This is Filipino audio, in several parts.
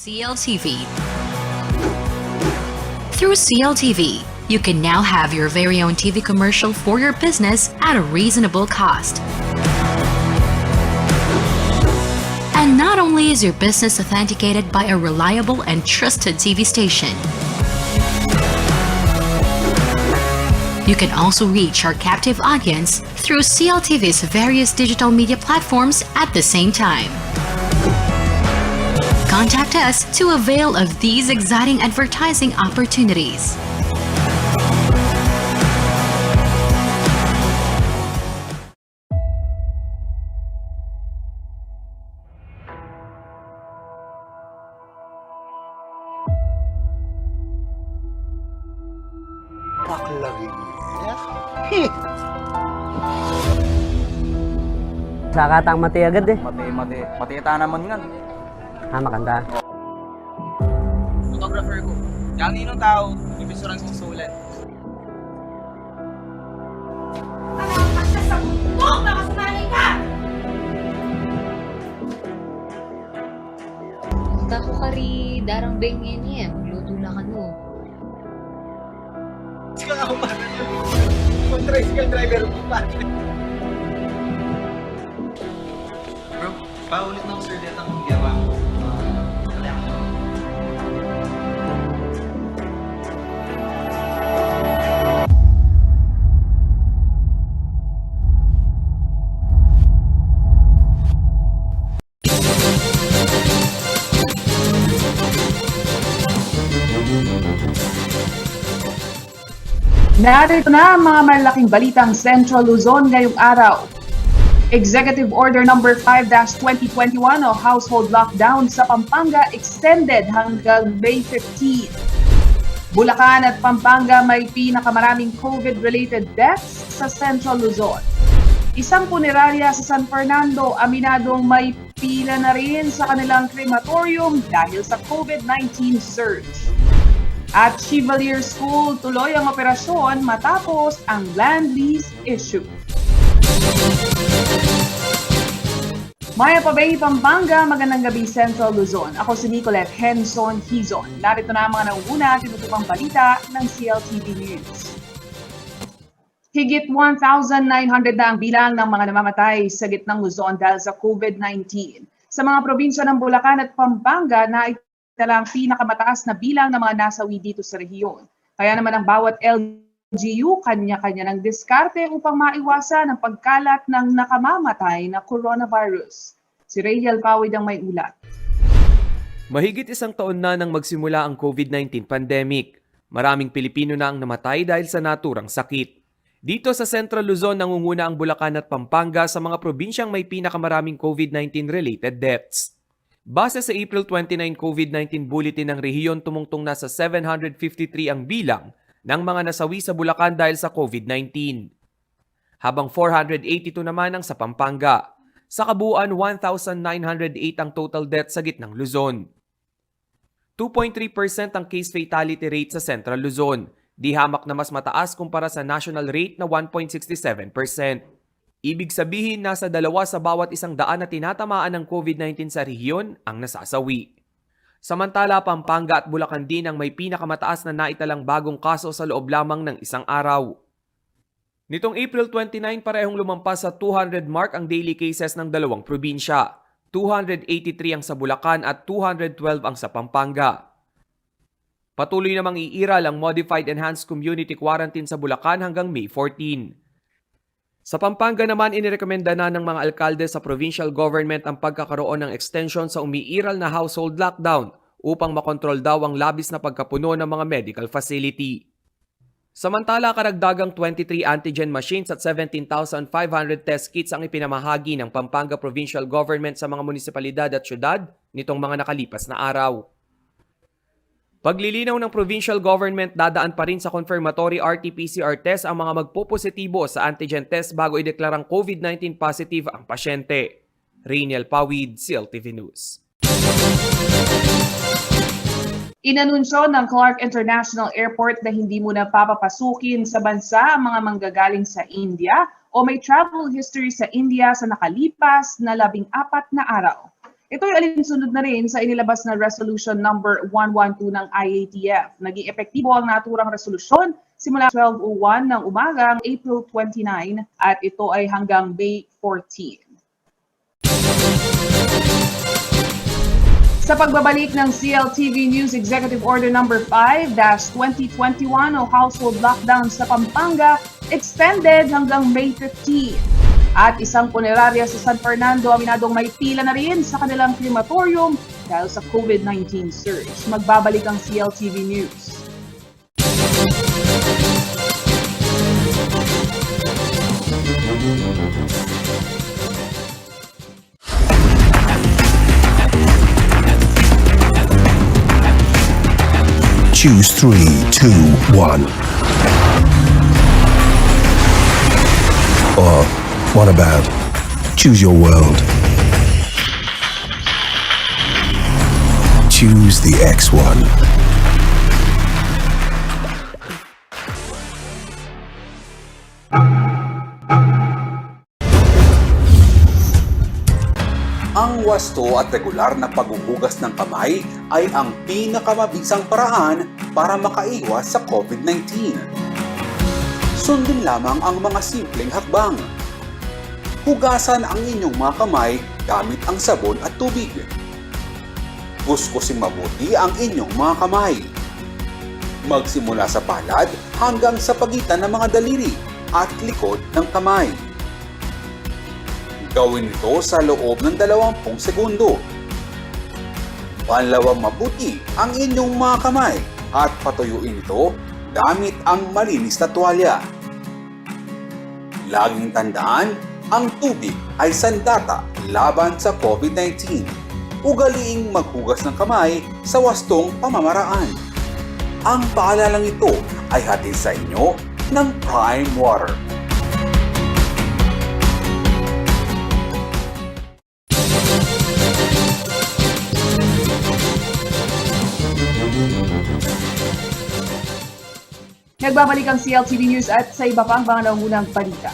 CLTV. Through CLTV, you can now have your very own TV commercial for your business at a reasonable cost. And not only is your business authenticated by a reliable and trusted TV station, you can also reach our captive audience through CLTV's various digital media platforms at the same time. Contact us to avail of these exciting advertising opportunities. Paklagi. Sakatang mati agad eh. Mati naman nga. Makanda. Photographer ko. Yang ninong tao, ibisurang susulan. Kalakas ka sa bundok! Baka sumali ka! Punta ko kari darang bengin niya. Luto na ka no. Sige ako pa. Tricycle driver mo pa. Bro, paulit na ko sir dito ang gawa ko. Narito na ang mga malaking balitang Central Luzon ngayong araw. Executive Order No. 5-2021 o Household Lockdown sa Pampanga extended hanggang May 15. Bulacan at Pampanga may pinakamaraming COVID-related deaths sa Central Luzon. Isang punerarya sa San Fernando aminadong may pila na rin sa kanilang crematorium dahil sa COVID-19 surge. At Chevalier School tuloy ang operasyon matapos ang land lease issue. Maya Pabay, Pampanga, magandang gabi Central Luzon. Ako si Nicolette Henson Hizon. Narito na ang mga nauuna tinutupang balita ng CLTV News. Higit 1,900 na ang bilang ng mga namamatay sa gitnang Luzon dahil sa COVID-19. Sa mga probinsya ng Bulacan at Pampanga na talang pinakamataas na bilang ng mga nasawi dito sa rehiyon. Kaya naman ang bawat LGU kanya-kanya ng diskarte upang maiwasan ang pagkalat ng nakamamatay na coronavirus. Si Rayel Pawid ang may ulat. Mahigit isang taon na nang magsimula ang COVID-19 pandemic. Maraming Pilipino na ang namatay dahil sa naturang sakit. Dito sa Central Luzon, nangunguna ang Bulacan at Pampanga sa mga probinsyang may pinakamaraming COVID-19 related deaths. Base sa April 29 COVID-19 bulletin ng rehiyon, tumungtong na sa 753 ang bilang ng mga nasawi sa Bulacan dahil sa COVID-19. Habang 482 naman ang sa Pampanga. Sa kabuuan, 1,908 ang total death sa gitnang Luzon. 2.3% ang case fatality rate sa Central Luzon. Di hamak na mas mataas kumpara sa national rate na 1.67%. Ibig sabihin, nasa 2 sa bawat 100 na tinatamaan ng COVID-19 sa rehiyon ang nasasawi. Samantala, Pampanga at Bulacan din ang may pinakamataas na naitalang bagong kaso sa loob lamang ng isang araw. Nitong April 29, parehong lumampas sa 200 mark ang daily cases ng dalawang probinsya. 283 ang sa Bulacan at 212 ang sa Pampanga. Patuloy namang iiral ang Modified Enhanced Community Quarantine sa Bulacan hanggang May 14. Sa Pampanga naman, inirekomenda na ng mga alkalde sa provincial government ang pagkakaroon ng extension sa umiiral na household lockdown upang makontrol daw ang labis na pagkapuno ng mga medical facility. Samantala, karagdagang 23 antigen machines at 17,500 test kits ang ipinamahagi ng Pampanga Provincial Government sa mga munisipalidad at syudad nitong mga nakalipas na araw. Paglilinaw ng provincial government, dadaan pa rin sa confirmatory RT-PCR test ang mga magpopositibo sa antigen test bago ideklarang COVID-19 positive ang pasyente. Rainiel Pawid, CLTV News. Inanunsyo ng Clark International Airport na hindi muna papapasukin sa bansa ang mga manggagaling sa India o may travel history sa India sa nakalipas na 14 na araw. Ito ay alinsunod na rin sa inilabas na Resolution number 112 ng IATF. Naging epektibo ang naturang resolusyon simula 12:01 ng umaga April 29 at ito ay hanggang May 14. Sa pagbabalik ng CLTV News Executive Order number 5-2021 o household lockdown sa Pampanga, extended hanggang May 15. At isang punerarya sa San Fernando aminadong may pila na rin sa kanilang crematorium dahil sa COVID-19 surge. Magbabalik ang CLTV News. Choose 3, 2, 1. Or what about choose your world? Choose the X1. Ang wasto at regular na paghuhugas ng kamay ay ang pinakamabisang paraan para makaiwas sa COVID-19. Sundin lamang ang mga simpleng hakbang. Hugasan ang inyong mga kamay gamit ang sabon at tubig. Kuskusin mabuti ang inyong mga kamay. Magsimula sa palad hanggang sa pagitan ng mga daliri at likod ng kamay. Gawin ito sa loob ng 20 segundo. Panlawang mabuti ang inyong mga kamay at patuyuin ito gamit ang malinis na tuwalya. Laging tandaan, ang tubig ay sandata laban sa COVID-19. Ugaliing maghugas ng kamay sa wastong pamamaraan. Ang paalalang ito ay hatid sa inyo ng Prime Water. Nagbabalik ang CLTV News at sa iba pang mga nangunang balita.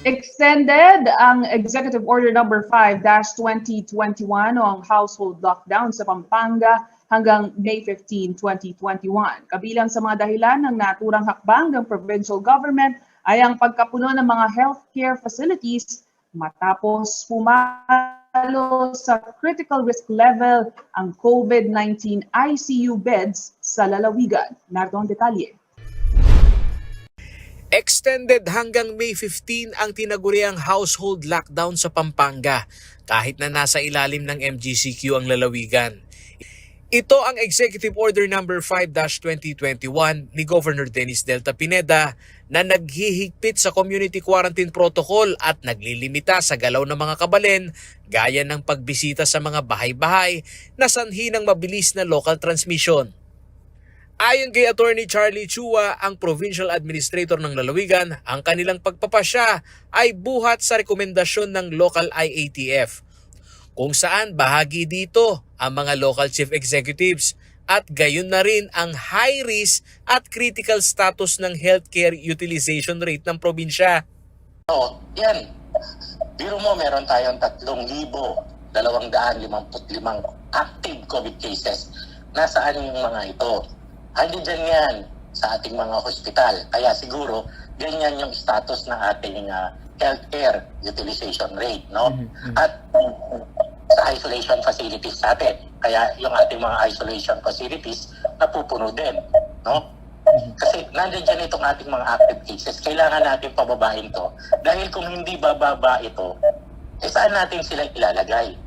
Extended ang Executive Order number 5-2021 o ang household lockdown sa Pampanga hanggang May 15, 2021. Kabilang sa mga dahilan ng naturang hakbang ng provincial government ay ang pagkapuno ng mga healthcare facilities matapos pumalo sa critical risk level ang COVID-19 ICU beds sa lalawigan. Narito ang detalye. Extended hanggang May 15 ang tinaguriang household lockdown sa Pampanga kahit na nasa ilalim ng MGCQ ang lalawigan. Ito ang Executive Order number 5-2021 ni Governor Dennis Delta Pineda na naghihigpit sa community quarantine protocol at naglilimita sa galaw ng mga kabalen gaya ng pagbisita sa mga bahay-bahay na sanhi ng mabilis na local transmission. Ayon kay Attorney Charlie Chua, ang Provincial Administrator ng lalawigan, ang kanilang pagpapasya ay buhat sa rekomendasyon ng local IATF, kung saan bahagi dito ang mga local chief executives at gayon na rin ang high risk at critical status ng healthcare utilization rate ng probinsya. Yan. Biro mo, meron tayong 3,255 active COVID cases. Nasaan yung mga ito? Andiyan yan sa ating mga hospital. Kaya siguro, ganyan yung status ng ating healthcare utilization rate, no? At sa isolation facilities natin. Kaya yung ating mga isolation facilities napupuno din, no? Kasi nandiyan itong ating mga active cases. Kailangan natin pababain to. Dahil kung hindi bababa ito, saan natin sila ilalagay?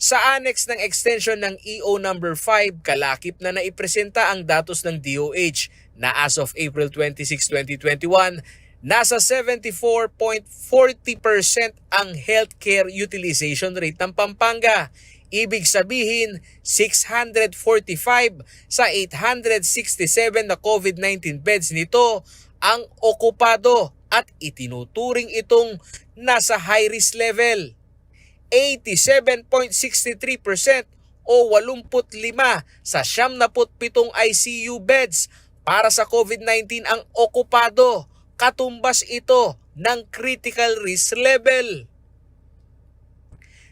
Sa annex ng extension ng EO number 5, kalakip na naipresenta ang datos ng DOH na as of April 26, 2021, nasa 74.40% ang healthcare utilization rate ng Pampanga. Ibig sabihin, 645 sa 867 na COVID-19 beds nito ang okupado at itinuturing itong nasa high risk level. 87.63% o 85 sa 77 ICU beds para sa COVID-19 ang okupado. Katumbas ito ng critical risk level.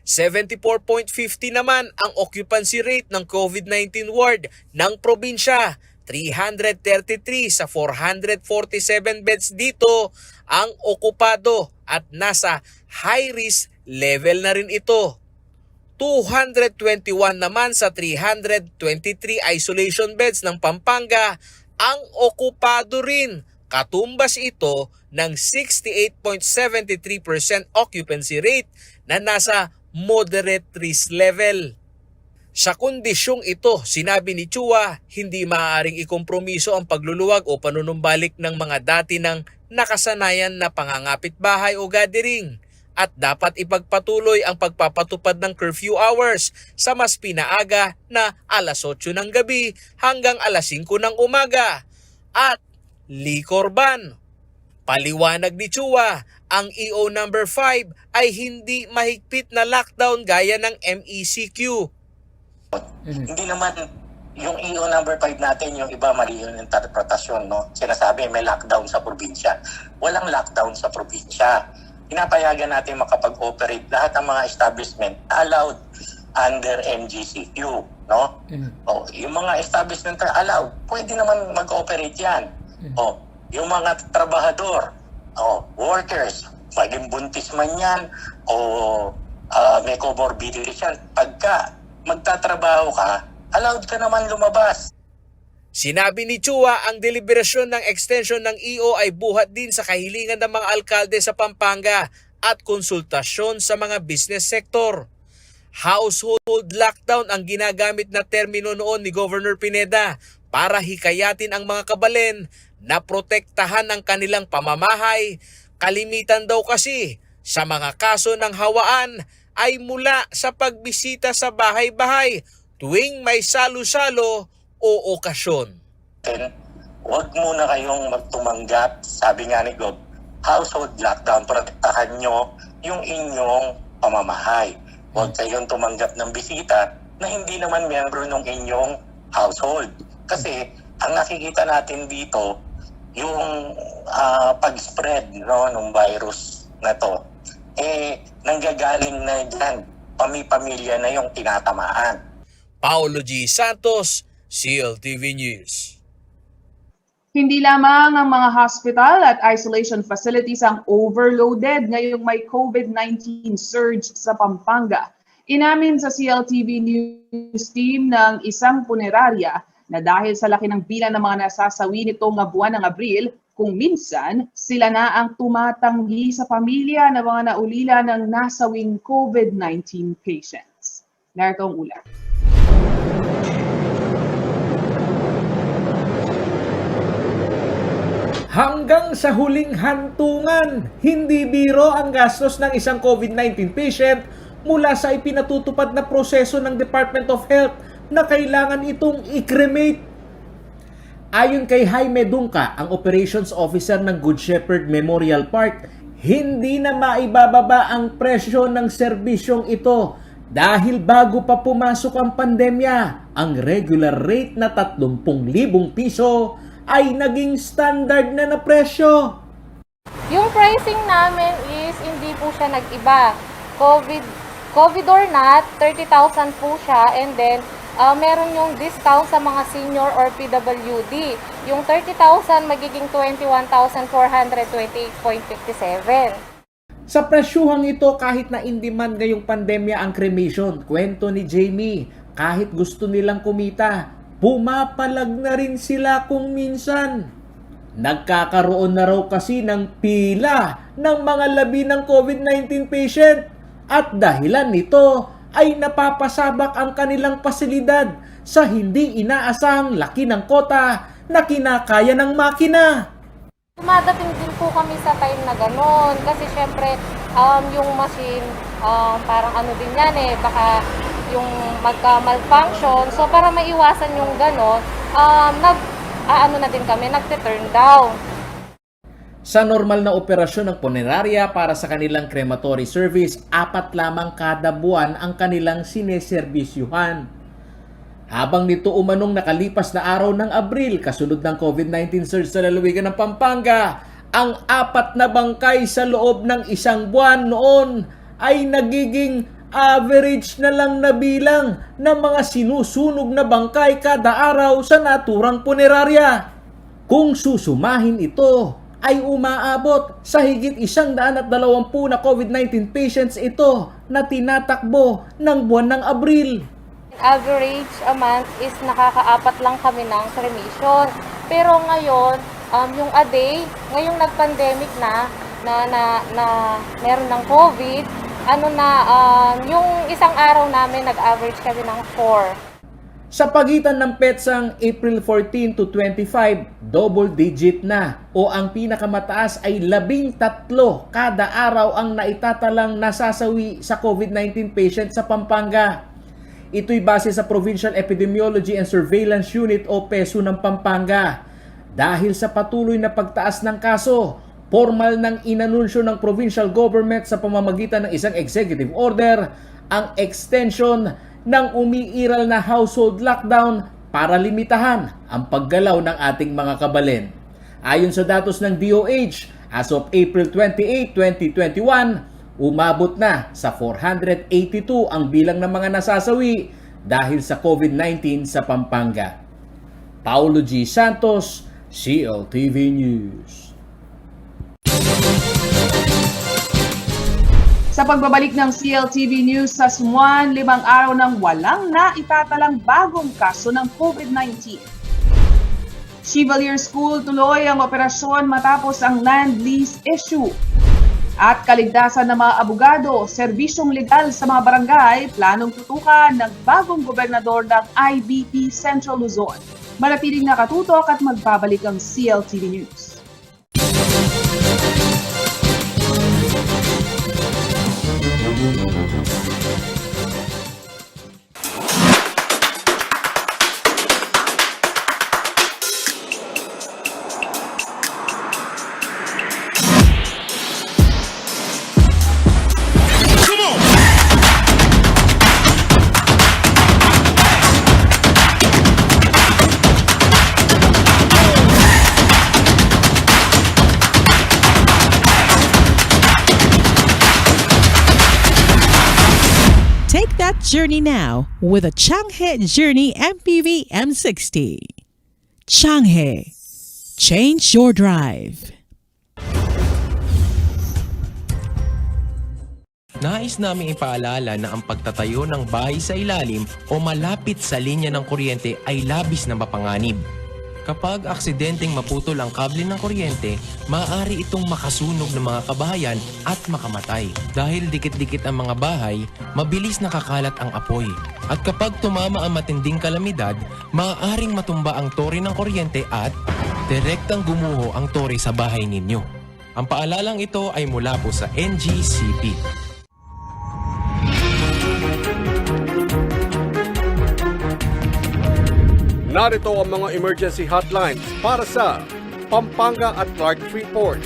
74.50 naman ang occupancy rate ng COVID-19 ward ng probinsya. 333 sa 447 beds dito ang okupado at nasa high risk level na rin ito. 221 naman sa 323 isolation beds ng Pampanga ang okupado rin. Katumbas ito ng 68.73% occupancy rate na nasa moderate risk level. Sa kondisyong ito, sinabi ni Chua, hindi maaaring ikompromiso ang pagluluwag o panunumbalik ng mga dati ng nakasanayan na pangangapit bahay o gathering at dapat ipagpatuloy ang pagpapatupad ng curfew hours sa mas pinaaga na alas 8 ng gabi hanggang alas 5 ng umaga at liquor ban. Paliwanag ni Chua, ang EO number 5 ay hindi mahigpit na lockdown gaya ng MECQ. Hindi naman yung EO number 5 natin, yung iba mali yung interpretasyon, no? Sinasabi may lockdown sa probinsya. Walang lockdown sa probinsya. Pinapayagan natin makapag-operate lahat ng mga establishment allowed under MGCQ, no? O, yung mga establishment na allowed, pwede naman mag-operate yan. O, yung mga trabahador, workers, maging buntis man yan o may comorbidities yan, pagka magtatrabaho ka, allowed ka naman lumabas. Sinabi ni Chua, ang deliberasyon ng extension ng EO ay buhat din sa kahilingan ng mga alkalde sa Pampanga at konsultasyon sa mga business sector. Household lockdown ang ginagamit na termino noon ni Governor Pineda para hikayatin ang mga kabalen na protektahan ang kanilang pamamahay. Kalimitan daw kasi sa mga kaso ng hawaan ay mula sa pagbisita sa bahay-bahay tuwing may salo-salo o okasyon. Huwag muna kayong magtumanggap, sabi nga ni Gob, household lockdown, protektahan nyo yung inyong pamamahay. Huwag kayong tumanggap ng bisita na hindi naman miyembro ng inyong household. Kasi ang nakikita natin dito, yung pag-spread, no, ng virus na to, nanggagaling na dyan, pamilya na yung tinatamaan. Paulo G. Santos, CLTV News. Hindi lamang ang mga hospital at isolation facilities ang overloaded ngayong may COVID-19 surge sa Pampanga. Inamin sa CLTV News team ng isang punerarya na dahil sa laki ng bilang ng mga nasasawi nitong buwan ng Abril, kung minsan sila na ang tumatanggi sa pamilya ng mga naulila ng nasawing COVID-19 patients. Narito ang ulat. Hanggang sa huling hantungan, hindi biro ang gastos ng isang COVID-19 patient mula sa ipinatutupad na proseso ng Department of Health na kailangan itong i-cremate. Ayon kay Jaime Dungca, ang operations officer ng Good Shepherd Memorial Park, hindi na maibababa ang presyo ng serbisyong ito dahil bago pa pumasok ang pandemya, ang regular rate na 30,000 piso ay naging standard na presyo. Yung pricing namin is hindi po siya nag-iba. COVID or not, 30,000 po siya, and then meron yung discount sa mga senior or PWD. Yung 30,000 magiging 21,428.57. Sa presyuhang ito, kahit na in demand ngayong pandemya ang cremation, kwento ni Jamie, kahit gusto nilang kumita, pumapalag na rin sila kung minsan. Nagkakaroon na raw kasi ng pila ng mga labi ng COVID-19 patient at dahilan nito ay napapasabak ang kanilang pasilidad sa hindi inaasahang laki ng kota na kinakaya ng makina. Dumadating din po kami sa time na gano'n kasi syempre yung machine parang ano din yan baka yung magka-malfunction. So para maiwasan yung gano'n, nagte-turn down. Sa normal na operasyon ng punerarya para sa kanilang crematory service, 4 lamang kada buwan ang kanilang sineserbisyuhan. Habang nito umanong nakalipas na araw ng Abril, kasunod ng COVID-19 surge sa lalawigan ng Pampanga, ang 4 na bangkay sa loob ng 1 buwan noon ay nagiging average na lang na bilang ng mga sinusunog na bangkay kada araw sa naturang punerarya. Kung susumahin ito, ay umaabot sa higit 120 na COVID-19 patients ito na tinatakbo ng buwan ng Abril. Average a month is nakakaapat lang kami ng cremation. Pero ngayon, yung a day, ngayong nag-pandemic na meron ng COVID, yung isang araw namin nag-average kami ng 4. Sa pagitan ng petsang April 14 to 25, double digit na o ang pinakamataas ay 13 kada araw ang naitatalang nasasawi sa COVID-19 patient sa Pampanga. Ito'y base sa Provincial Epidemiology and Surveillance Unit o PESU ng Pampanga. Dahil sa patuloy na pagtaas ng kaso, formal nang inanunsyo ng provincial government sa pamamagitan ng isang executive order ang extension ng umiiral na household lockdown para limitahan ang paggalaw ng ating mga kabalin. Ayon sa datos ng DOH, as of April 28, 2021, umabot na sa 482 ang bilang ng mga nasasawi dahil sa COVID-19 sa Pampanga. Paulo G. Santos, CLTV News. Sa pagbabalik ng CLTV News sa Sumuan, 5 araw nang walang naitatalang bagong kaso ng COVID-19. Chevalier School tuloy ang operasyon matapos ang land lease issue. At kaligtasan ng mga abogado, serbisyong legal sa mga barangay, planong tutukan ng bagong gobernador ng IBP Central Luzon. Manatiling nakatutok at magbabalik ang CLTV News. Take that journey now with a Changhe Journey MPV M60. Changhe. Change your drive. Nais naming ipaalala na ang pagtatayo ng bahay sa ilalim o malapit sa linya ng kuryente ay labis na mapanganib. Kapag aksidenteng maputol ang kable ng kuryente, maaari itong makasunog ng mga kabahayan at makamatay. Dahil dikit-dikit ang mga bahay, mabilis nakakalat ang apoy. At kapag tumama ang matinding kalamidad, maaaring matumba ang tore ng kuryente at direktang gumuho ang tore sa bahay ninyo. Ang paalalang ito ay mula po sa NGCP. Narito ang mga emergency hotlines para sa Pampanga at Clark Freeport.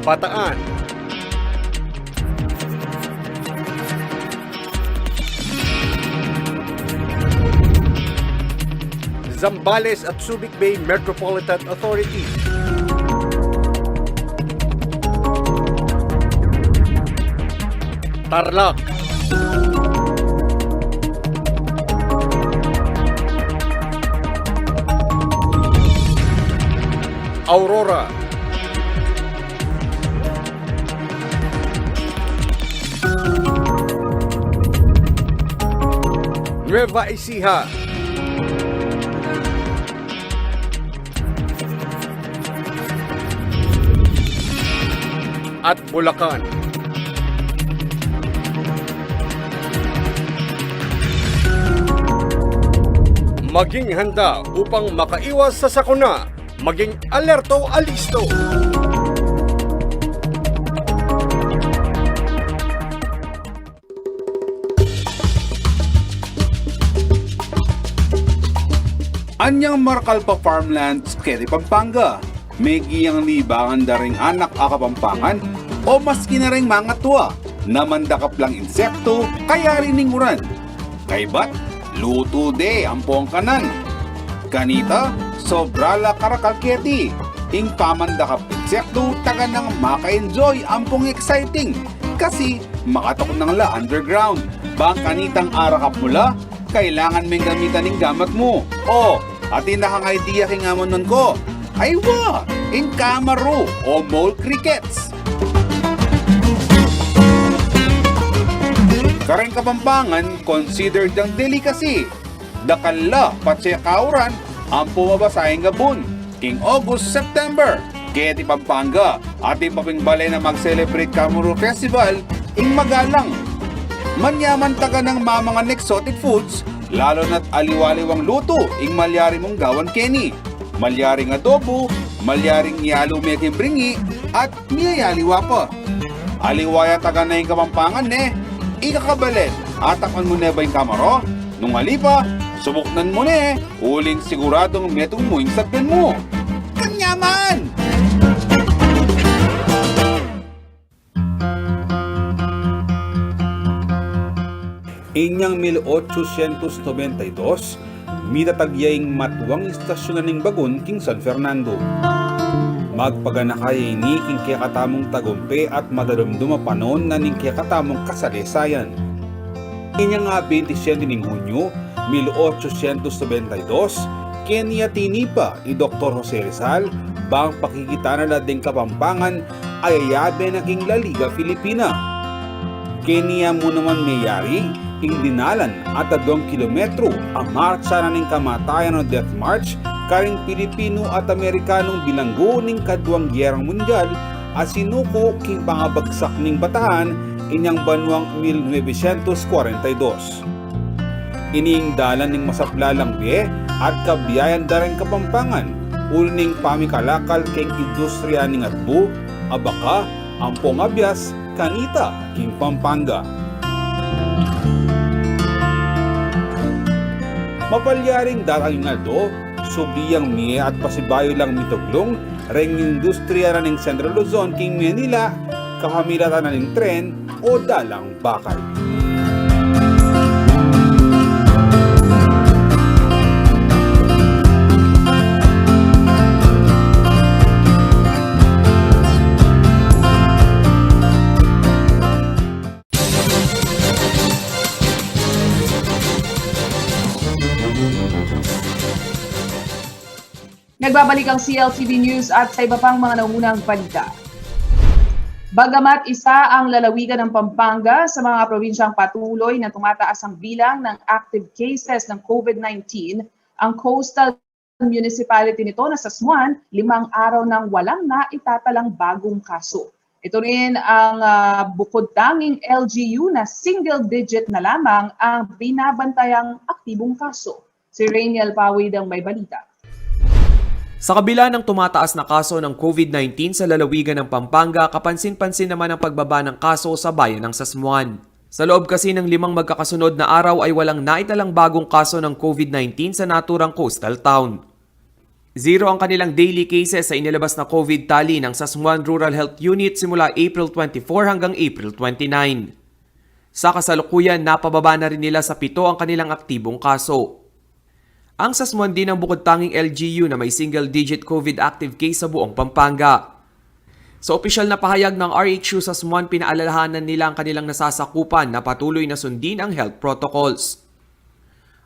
Bataan, Zambales at Subic Bay Metropolitan Authority. Tarlac, Aurora, Nueva Ecija, at Bulacan. Maging handa upang makaiwas sa sakuna. Maging alerto, alisto. Anyang Marcalpa Farmlands, Keri Pampanga. May giyang libangan daring anak akapampangan o maski na ring mga tuwa na mandakap lang insekto kaya rininguran. Kaybat, luto de ang kanan. Kanita, sobrala karakalketi. Ingkamanda ka pitsekdo, taga nang maka-enjoy, ampong exciting. Kasi makatakot nang la underground. Bang kanitang arakap mula, kailangan may gamitan ng gamat mo. O, atin na kang idea kingamon nun ko. Ay wa, ingkamaro o mole crickets. Kareng Kapampangan, considered ang delicacy. Dakala, patse kauran, ang pumabasahing gabon. King August, September. Kaya ti Pampanga, ating papingbalay na mag-celebrate Kamuro Festival, ing magalang. Manyaman taga ng mga exotic foods, lalo na't aliwaliwang luto, ing malyari mong gawan Kenny. Malyaring adobo, malyaring yalo meking bringi, at niyayaliwa pa. Aliwaya taga na yung Kapampangan ikakabalen, atakman mo na ba yung kamaro? Nung alipa, subuknan mo uling siguradong metong mo yung sakyan mo. Kanyaman! Inyang 1892, mitatagyaing matuwang istasyon ng bagon king San Fernando. Magpaganakay ni king kiyakatamong tagumpe at madadumduma panon na ning kiyakatamong kasalesayan. Inyang nga 27 ng Hunyo, 1872, Kenya tinipa ni Dr. Jose Rizal, bang pakikita na lading Kapampangan ay ayabe na king La Liga Filipina. Kenya mo naman mayari, ing dinalan at 2 kilometro ang marcha na ning kamatayan o Death March karing Pilipino at Amerikanong bilanggo ning Kadwang Gyerang Mundial at sinuko king pangabagsak ning Batahan inyang banwang 1942. Ining dalan ning masaplalang biye at kabiyayan dareng Kapampangan uling pamikalakal king industriya ning atbo, abaka, ampong abyas, kanita king Pampanga. Mapalyaring darang nga do, subliyang miye at pasibayo lang mituglong, reng industriya na ng Central Luzon king Manila, kahamilatan na ng tren o dalang bakal. Nagbabalik ang CLTV News at sa iba pang mga naunang balita. Bagamat isa ang lalawigan ng Pampanga sa mga probinsyang patuloy na tumataas ang bilang ng active cases ng COVID-19, ang coastal municipality nito na Sasmuan, 5 araw nang walang naitatalang bagong kaso. Ito rin ang bukod tanging LGU na single digit na lamang ang binabantayang aktibong kaso. Si Rainiel Pawid ang may balita. Sa kabila ng tumataas na kaso ng COVID-19 sa lalawigan ng Pampanga, kapansin-pansin naman ang pagbaba ng kaso sa bayan ng Sasmuan. Sa loob kasi ng 5 magkakasunod na araw ay walang naitalang bagong kaso ng COVID-19 sa naturang coastal town. 0 ang kanilang daily cases sa inilabas na COVID tally ng Sasmuan Rural Health Unit simula April 24 hanggang April 29. Sa kasalukuyan, napababa na rin nila sa 7 ang kanilang aktibong kaso. Ang Sasmuan din ang bukod tanging LGU na may single-digit COVID active case sa buong Pampanga. Sa opisyal na pahayag ng RHU Sasmuan, pinaalalahanan nila ang kanilang nasasakupan na patuloy na sundin ang health protocols.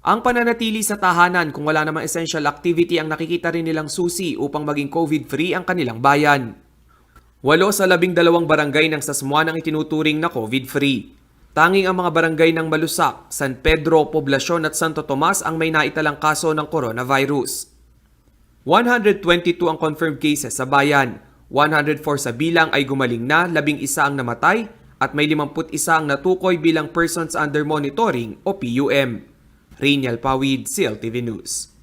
Ang pananatili sa tahanan kung wala namang essential activity ang nakikita rin nilang susi upang maging COVID-free ang kanilang bayan. 8 sa 12 barangay ng Sasmuan ang itinuturing na COVID-free. Tanging ang mga barangay ng Malusak, San Pedro, Poblacion at Santo Tomas ang may naitalang kaso ng coronavirus. 122 ang confirmed cases sa bayan, 104 sa bilang ay gumaling na, 11 ang namatay at may 51 ang natukoy bilang persons under monitoring o PUM. Rainiel Pawid, CLTV News.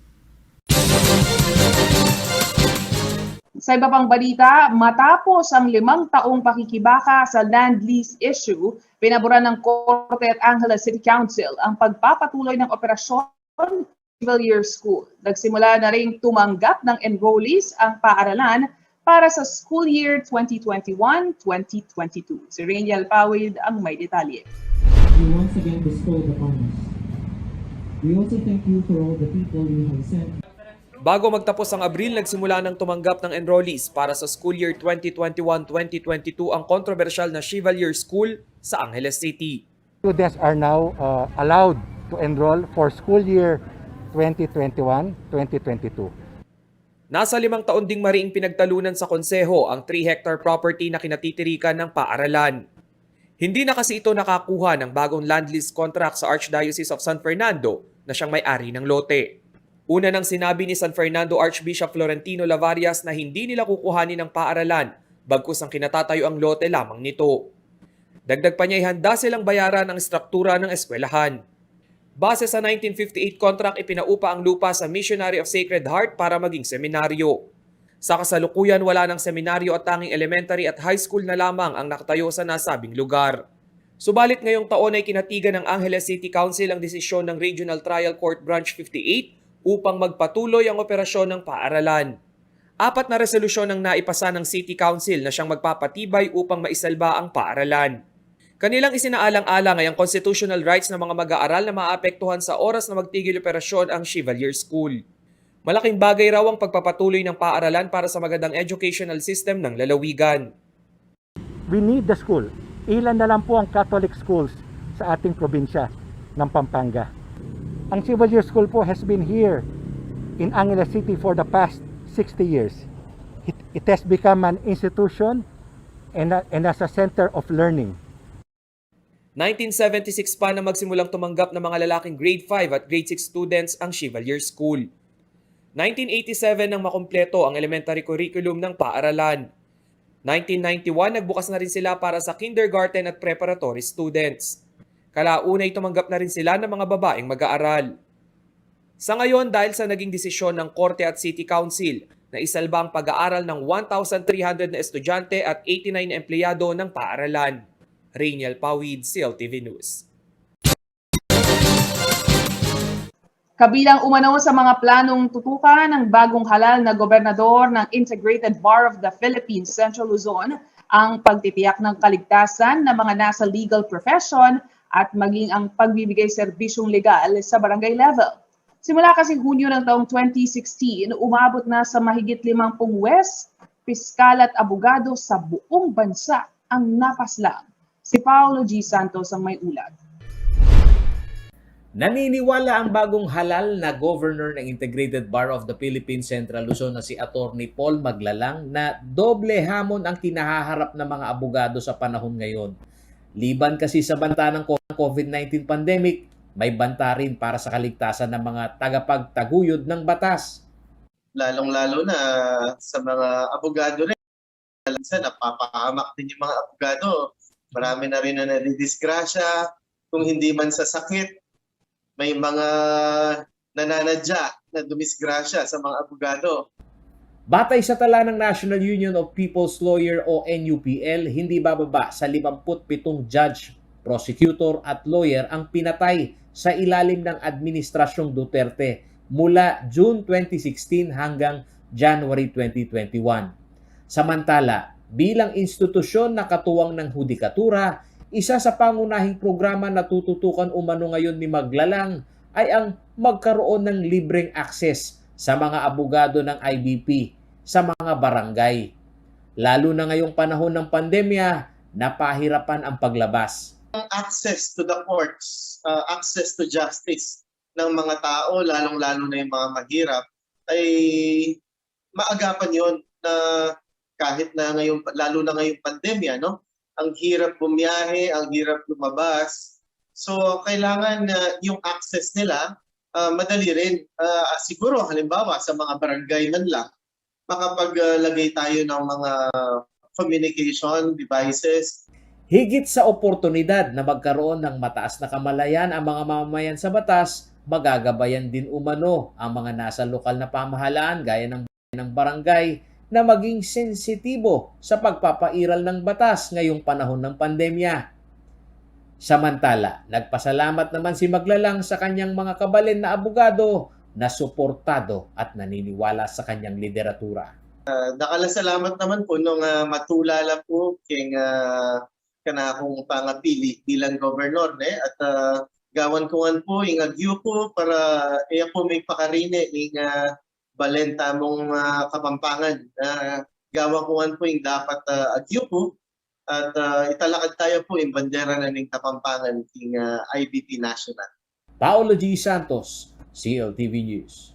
Sa iba pang balita, matapos ang 5 taong pakikibaka sa land lease issue, pinaboran ng Korte at Angeles City Council ang pagpapatuloy ng operasyon Civil Year School. Nagsimula na ring tumanggap ng enrollees ang paaralan para sa school year 2021-2022. Si Rainiel Pawid ang may detalye. We once again bestowed upon us. We also thank you for all the people you have sent. Bago magtapos ang Abril, nagsimula ng tumanggap ng enrollees para sa school year 2021-2022 ang kontrobersyal na Chevalier School sa Angeles City. Students are now allowed to enroll for school year 2021-2022. Nasa 5 taon ding mariing pinagtalunan sa konseho ang 3-hectare property na kinatitirikan ng paaralan. Hindi na kasi ito nakakuha ng bagong land lease contract sa Archdiocese of San Fernando na siyang may-ari ng lote. Una nang sinabi ni San Fernando Archbishop Florentino Lavarias na hindi nila kukuhanin ng paaralan bagkus ang kinatatayo ang lote lamang nito. Dagdag pa niya handa silang bayaran ang struktura ng eskwelahan. Base sa 1958 contract, ipinaupa ang lupa sa Missionary of Sacred Heart para maging seminaryo. Sa kasalukuyan, wala ng seminaryo at tanging elementary at high school na lamang ang nakatayo sa nasabing lugar. Subalit ngayong taon ay kinatigan ng Angeles City Council ang desisyon ng Regional Trial Court Branch 58 upang magpatuloy ang operasyon ng paaralan. 4 na resolusyon ang naipasa ng City Council na siyang magpapatibay upang maisalba ang paaralan. Kanilang isinaalang-alang ay ang constitutional rights ng mga mag-aaral na maapektuhan sa oras na magtigil operasyon ang Chevalier School. Malaking bagay raw ang pagpapatuloy ng paaralan para sa magandang educational system ng lalawigan. We need the school. Ilan na lang po ang Catholic schools sa ating probinsya ng Pampanga. Ang Chevalier School po has been here in Angeles City for the past 60 years. It has become an institution and as a center of learning. 1976 pa na magsimulang tumanggap ng mga lalaking grade 5 at grade 6 students ang Chevalier School. 1987 nang makumpleto ang elementary curriculum ng paaralan. 1991 nagbukas na rin sila para sa kindergarten at preparatory students. Kalaunay tumanggap na rin sila ng mga babaeng mag-aaral. Sa ngayon, dahil sa naging desisyon ng Korte at City Council na isalba ang pag-aaral ng 1,300 na estudyante at 89 na empleyado ng paaralan. Rainiel Pawid, CLTV News. Kabilang umano sa mga planong tutukan ng bagong halal na gobernador ng Integrated Bar of the Philippines, Central Luzon, ang pagtitiyak ng kaligtasan ng mga nasa legal profession at maging ang pagbibigay serbisyong legal sa barangay level. Simula kasi Hunyo ng taong 2016, umabot na sa mahigit 50 west, piskal at abogado sa buong bansa ang napaslang. Si Paolo G. Santos ang may ulat. Naniniwala ang bagong halal na governor ng Integrated Bar of the Philippines Central Luzon na si Attorney Paul Maglalang na doble hamon ang kinahaharap ng mga abogado sa panahon ngayon. Liban kasi sa banta ng COVID-19 pandemic, may banta rin para sa kaligtasan ng mga tagapagtaguyod ng batas. Lalong-lalo na sa mga abogado rin. Minsan napapahamak din yung mga abogado. Marami na rin na nadidisgrasya. Kung hindi man sa sakit, may mga nananadya na dumisgrasya sa mga abogado. Batay sa tala ng National Union of People's Lawyer o NUPL, hindi bababa sa 57 judge, prosecutor at lawyer ang pinatay sa ilalim ng Administrasyong Duterte mula June 2016 hanggang January 2021. Samantala, bilang institusyon na katuwang ng hudikatura, isa sa pangunahing programa na tututukan umano ngayon ni Maglalang ay ang magkaroon ng libreng akses sa mga abogado ng IBP sa mga barangay. Lalo na ngayong panahon ng pandemya, napahirapan ang paglabas. Access to the courts, access to justice ng mga tao, lalong-lalo na yung mga mahirap, ay maagapan yon na kahit na ngayon, lalo na ngayong pandemya, no? Ang hirap bumiyahe, ang hirap lumabas. So, kailangan yung access nila, madali rin. Siguro, halimbawa, sa mga barangay man lang, makapaglagay tayo ng mga communication devices. Higit sa oportunidad na magkaroon ng mataas na kamalayan ang mga mamamayan sa batas, magagabayan din umano ang mga nasa lokal na pamahalaan gaya ng barangay na maging sensitibo sa pagpapairal ng batas ngayong panahon ng pandemya. Samantala, nagpasalamat naman si Maglalang sa kanyang mga kabalin na abogado na suportado at naniniwala sa kanyang lideratura. Nakalasalamat naman po nung matulala po king kanakong pangapili bilang gobernador at gawan ko po ing agyo po para iya po may pakarine ing balenta mong Kapampangan. Gawakuan po yung dapat agyo po at italakad tayo po yung bandera na ng Kapampangan ng IBP National. Paolo G. Santos, CLTV News.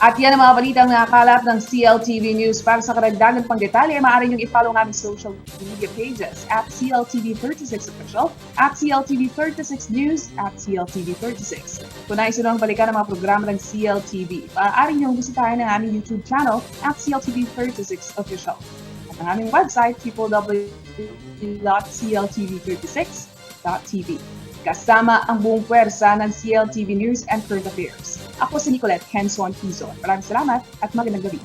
At yan ang mga balitang nakakalap ng CLTV News. Para sa karagdagan pang detalye, maaari niyong i-follow ang aming social media pages at CLTV36Official, at CLTV36News, at CLTV36. Kung nais nyo balikan ang mga programa ng CLTV, maaari niyong bisitahin ang aming YouTube channel at CLTV36Official. At ang aming website, www.cltv36.tv. Kasama ang buong puwersa ng CLTV News and Current Affairs. Ako si Nicolette Henson Hizon. Maraming salamat at magandang gabi.